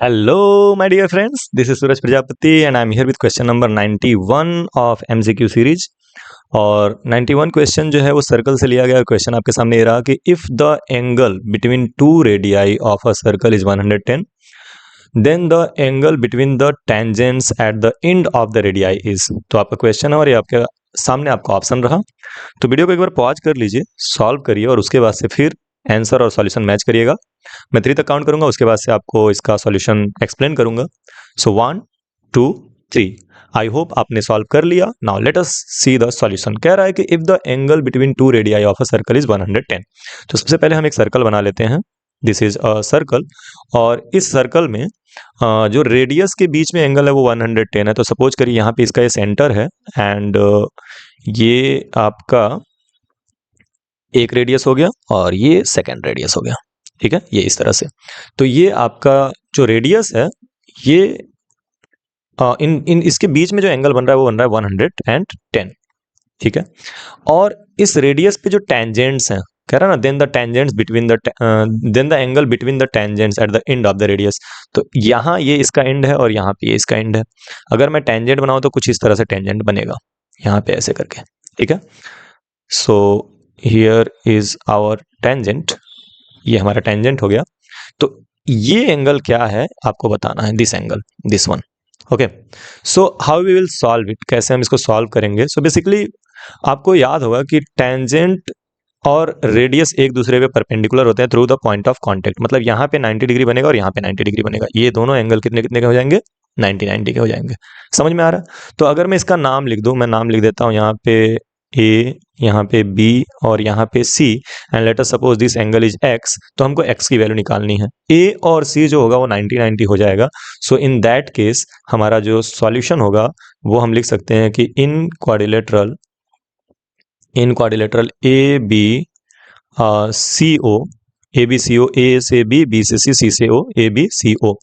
Hello, my dear friends. This is Suraj Prajapati, and I'm here with question number 91 of MCQ series. और 91 question जो है वो circle से लिया गया क्वेश्चन आपके सामने ये रहा कि if the angle between two radii of a circle is 110, then the angle between the tangents at the end of the radii is. तो आपका क्वेश्चन है और ये आपके सामने आपका ऑप्शन रहा। तो वीडियो को एक बार पॉज कर लीजिए, सॉल्व करिए और उसके बाद से फिर आंसर और सॉल्यूशन मैच करिएगा। मैं 3 तक काउंट करूंगा, उसके बाद से आपको इसका सॉल्यूशन एक्सप्लेन करूंगा। सो 1 2 3। आई होप आपने सॉल्व कर लिया। Now let us see the solution. कह रहा है कि if the angle between two radii of a circle is 110। तो सबसे पहले हम एक सर्कल बना लेते हैं। दिस इज अ सर्कल, और इस सर्कल में जो रेडियस के बीच में एंगल है वो 110 है। तो सपोज करिए यहाँ पे इसका ये सेंटर है, एंड ये आपका एक रेडियस हो गया और ये सेकेंड रेडियस हो गया। ठीक है, ये इस तरह से। तो ये आपका जो रेडियस है, ये इन इन इसके बीच में जो एंगल बन रहा है वो बन रहा है 110। ठीक है, और इस रेडियस पे जो टेंजेंट्स हैं, कह रहा है ना, then the tangents between the then the angle between the tangents at the end of the radius. तो यहाँ ये इसका एंड है और यहाँ पे ये इसका एंड है। अगर मैं टेंजेंट बनाऊं तो कुछ इस तरह से टेंजेंट बनेगा, यहाँ पे ऐसे करके। ठीक है, so here is our tangent. ये हमारा टेंजेंट हो गया। तो ये एंगल क्या है आपको बताना है, this angle, this one. Okay, so how we will solve it, कैसे हम इसको सॉल्व करेंगे। सो बेसिकली आपको याद होगा कि टेंजेंट और रेडियस एक दूसरे पे परपेंडिकुलर होते हैं through the point of contact. मतलब यहाँ पे 90 डिग्री बनेगा और यहाँ पे 90 डिग्री बनेगा। ये दोनों एंगल कितने कितने के हो जाएंगे, 90 के हो जाएंगे। समझ में आ रहा है। तो अगर मैं इसका नाम लिख दूं, मैं नाम लिख देता हूँ यहाँ पे ए, यहाँ पे बी और यहाँ पे C, and let us suppose this angle is X. तो हमको एक्स की वैल्यू निकालनी है। ए और सी जो होगा वो 90 हो जाएगा। सो इन दैट केस हमारा जो सॉल्यूशन होगा वो हम लिख सकते हैं कि in quadrilateral A B C O, A B C O, A से बी से सी से ओ, ए बी सी ओ।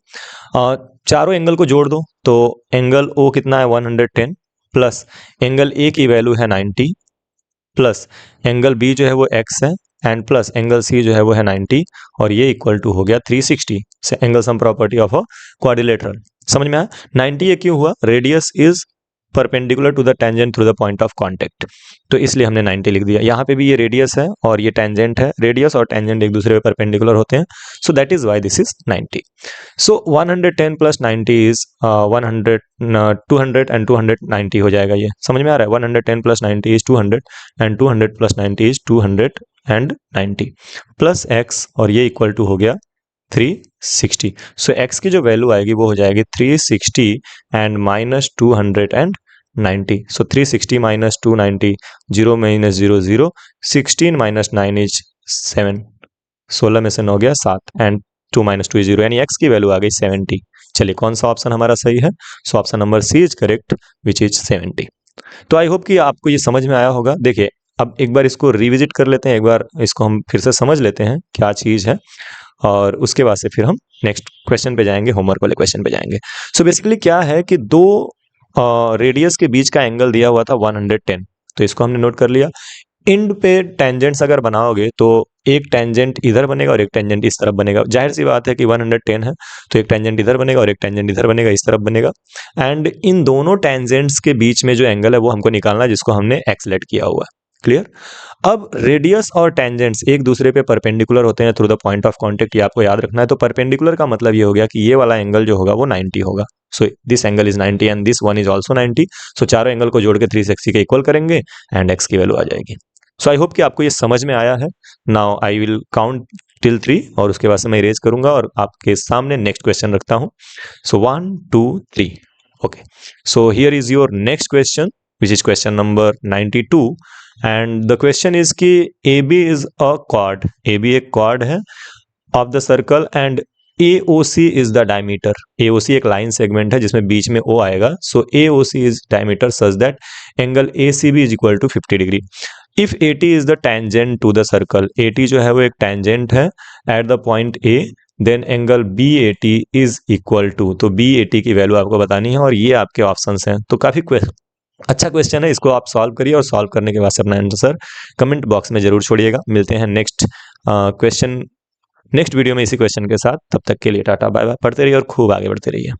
चारों एंगल को जोड़ दो तो एंगल ओ कितना है 110, प्लस एंगल ए की वैल्यू है 90, प्लस एंगल बी जो है वो एक्स है, एंड प्लस एंगल सी जो है वो है 90, और ये इक्वल टू हो गया 360 से angle sum property of a quadrilateral. समझ में आया। 90 ये क्यों हुआ, radius is perpendicular to the tangent through the point of contact, तो इसलिए हमने 90 लिख दिया। यहाँ पे भी ये रेडियस है और ये टेंजेंट है। रेडियस और टेंजेंट एक दूसरे पे परपेंडिकुलर होते हैं, so that is why this is 90। So 110 plus 90 is 100, 200 and 290 हो जाएगा। ये समझ में आ रहा है। 110 plus 90 is 200 and 200 plus 90 is 290 plus x, और ये इक्वल टू हो गया 360। सो एक्स की जो वैल्यू आएगी वो हो जाएगी 360 and minus 290। So 360 minus 290, 0 minus 0 0, 16 minus 9 is 7, 16 में से 9 गया 7, एंड 2 माइनस 2 इज 0, यानी एक्स की वैल्यू आ गई 70। चलिए कौन सा ऑप्शन हमारा सही है। So option number C is correct, which is 70। तो आई होप कि आपको ये समझ में आया होगा। देखिए अब एक बार इसको रिविजिट कर लेते हैं, एक बार इसको हम फिर से समझ लेते हैं क्या चीज़ है, और उसके बाद से फिर हम नेक्स्ट क्वेश्चन पे जाएंगे, होमवर्क वाले क्वेश्चन पे जाएंगे। सो बेसिकली क्या है कि दो रेडियस के बीच का एंगल दिया हुआ था 110, तो इसको हमने नोट कर लिया। एंड पे टेंजेंट्स अगर बनाओगे तो एक टेंजेंट इधर बनेगा और एक टेंजेंट इस तरफ बनेगा। जाहिर सी बात है कि 110 है तो एक टेंजेंट इधर बनेगा और एक टेंजेंट इधर बनेगा, इस तरफ बनेगा। एंड इन दोनों टेंजेंट्स के बीच में जो एंगल है वो हमको निकालना है, जिसको हमने एक्स लेट किया हुआ है। क्लियर। अब रेडियस और टेंजेंट्स एक दूसरे पे परपेंडिकुलर होते हैं through the point of contact, ये आपको याद रखना है। तो परपेंडिकुलर का मतलब ये हो गया कि ये वाला एंगल जो होगा वो 90 होगा। So this angle is 90 and this one is also 90। सो चारों एंगल को जोड़ के 360 के इक्वल करेंगे एंड एक्स की वैल्यू आ जाएगी। सो आई होप कि आपको ये समझ में आया है। Now I will count till 3 और उसके बाद से मैं इरेज करूंगा और आपके सामने नेक्स्ट क्वेश्चन रखता हूं। So 1 2 3। Okay, so here is your next question which is question number 92, and the question is कि AB इज अ क्वाड। AB एक क्वाड है of the circle, and AOC is the diameter. AOC एक line segment है जिसमें बीच में O आएगा। So AOC is diameter such that angle ACB is equal to 50 degree. If AT is the tangent to the circle, AT जो है वो एक टेंजेंट है at the point A, then angle BAT is equal to, तो BAT की value आपको बतानी है और ये आपके ऑप्शंस हैं। तो काफी अच्छा क्वेश्चन है, इसको आप सॉल्व करिए और सॉल्व करने के बाद से अपना आंसर कमेंट बॉक्स में जरूर छोड़िएगा। मिलते हैं नेक्स्ट क्वेश्चन नेक्स्ट वीडियो में इसी क्वेश्चन के साथ, तब तक के लिए टाटा बाय बाय। पढ़ते रहिए और खूब आगे बढ़ते रहिए।